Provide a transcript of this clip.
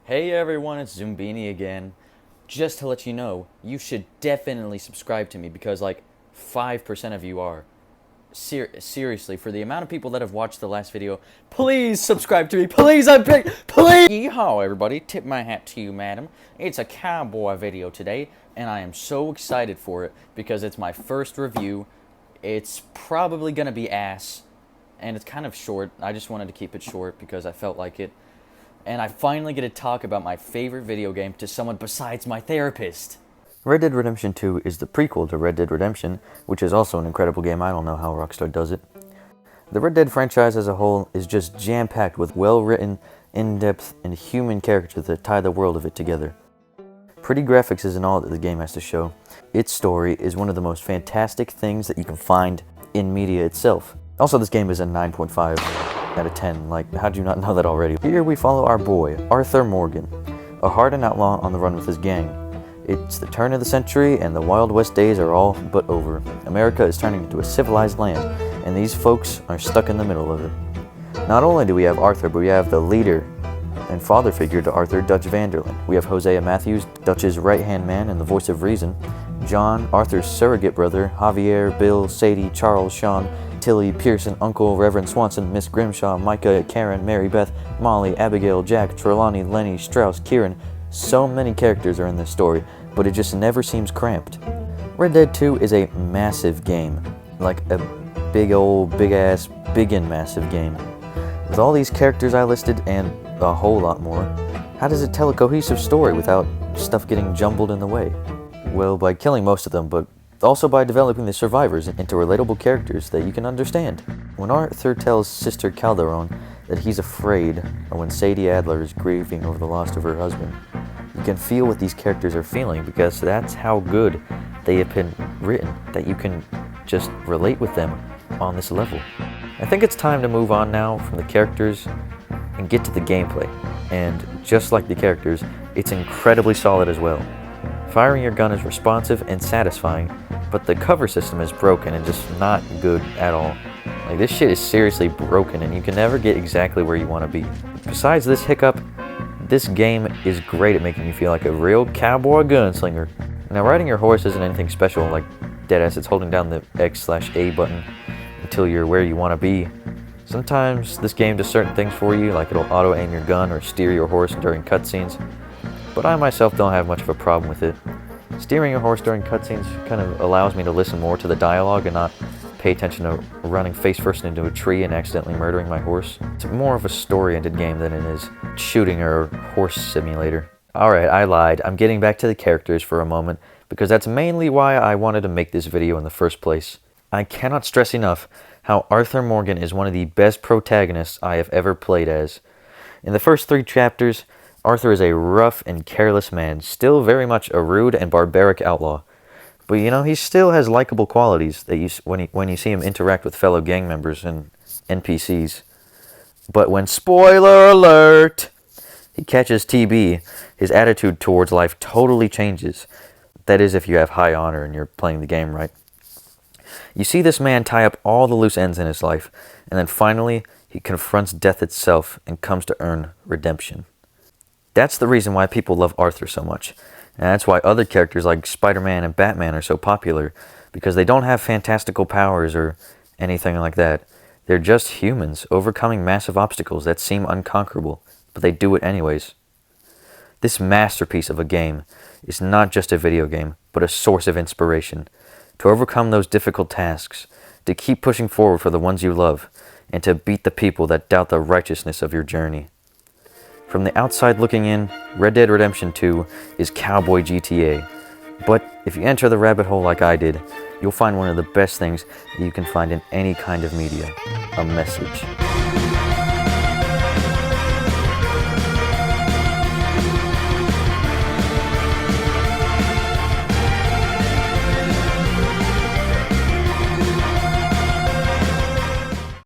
Hey everyone, it's ZOOMBINI again. Just to let you know, you should definitely subscribe to me because like 5% of you are. Seriously, for the amount of people that have watched the last video, please subscribe to me. Please, I beg. Please. Yeehaw, everybody. Tip my hat to you, madam. It's a cowboy video today, and I am so excited for it because it's my first review. It's probably going to be ass, and it's kind of short. I just wanted to keep it short because I felt like it. And I finally get to talk about my favorite video game to someone besides my therapist. Red Dead Redemption 2 is the prequel to Red Dead Redemption, which is also an incredible game. I don't know how Rockstar does it. The Red Dead franchise as a whole is just jam-packed with well-written, in-depth, and human characters that tie the world of it together. Pretty graphics isn't all that the game has to show. Its story is one of the most fantastic things that you can find in media itself. Also, this game is a 9.5 out of 10. Like, how'd you not know that already? Here we follow our boy, Arthur Morgan, a hardened outlaw on the run with his gang. It's the turn of the century, and the Wild West days are all but over. America is turning into a civilized land, and these folks are stuck in the middle of it. Not only do we have Arthur, but we have the leader and father figure to Arthur, Dutch Vanderlyn. We have Hosea Matthews, Dutch's right-hand man and the voice of reason. John, Arthur's surrogate brother. Javier, Bill, Sadie, Charles, Sean, Tilly, Pearson, Uncle, Reverend Swanson, Miss Grimshaw, Micah, Karen, Mary Beth, Molly, Abigail, Jack, Trelawney, Lenny, Strauss, Kieran. So many characters are in this story, but it just never seems cramped. Red Dead 2 is a massive game, like a big-ass, and massive game. With all these characters I listed and a whole lot more, how does it tell a cohesive story without stuff getting jumbled in the way? Well, by killing most of them, but also by developing the survivors into relatable characters that you can understand. When Arthur tells Sister Calderon that he's afraid, or when Sadie Adler is grieving over the loss of her husband, you can feel what these characters are feeling because that's how good they have been written, that you can just relate with them on this level. I think it's time to move on now from the characters and get to the gameplay. And just like the characters, it's incredibly solid as well. Firing your gun is responsive and satisfying, but the cover system is broken and just not good at all. Like, this shit is seriously broken and you can never get exactly where you want to be. Besides this hiccup, this game is great at making you feel like a real cowboy gunslinger. Now, riding your horse isn't anything special, like deadass. It's holding down the X/A button until you're where you want to be. Sometimes this game does certain things for you, like it'll auto-aim your gun or steer your horse during cutscenes, but I myself don't have much of a problem with it. Steering your horse during cutscenes kind of allows me to listen more to the dialogue and not pay attention to running face first into a tree and accidentally murdering my horse. It's more of a story-ended game than it is shooting or horse simulator. Alright, I lied. I'm getting back to the characters for a moment because that's mainly why I wanted to make this video in the first place. I cannot stress enough how Arthur Morgan is one of the best protagonists I have ever played as. In the first 3 chapters, Arthur is a rough and careless man, still very much a rude and barbaric outlaw. But you know, he still has likable qualities that when you see him interact with fellow gang members and NPCs. But when, spoiler alert, he catches TB, his attitude towards life totally changes. That is, if you have high honor and you're playing the game right. You see this man tie up all the loose ends in his life, and then finally, he confronts death itself and comes to earn redemption. That's the reason why people love Arthur so much. And that's why other characters like Spider-Man and Batman are so popular, because they don't have fantastical powers or anything like that. They're just humans overcoming massive obstacles that seem unconquerable, but they do it anyways. This masterpiece of a game is not just a video game, but a source of inspiration. To overcome those difficult tasks, to keep pushing forward for the ones you love, and to beat the people that doubt the righteousness of your journey. From the outside looking in, Red Dead Redemption 2 is Cowboy GTA. But if you enter the rabbit hole like I did, you'll find one of the best things that you can find in any kind of media: a message.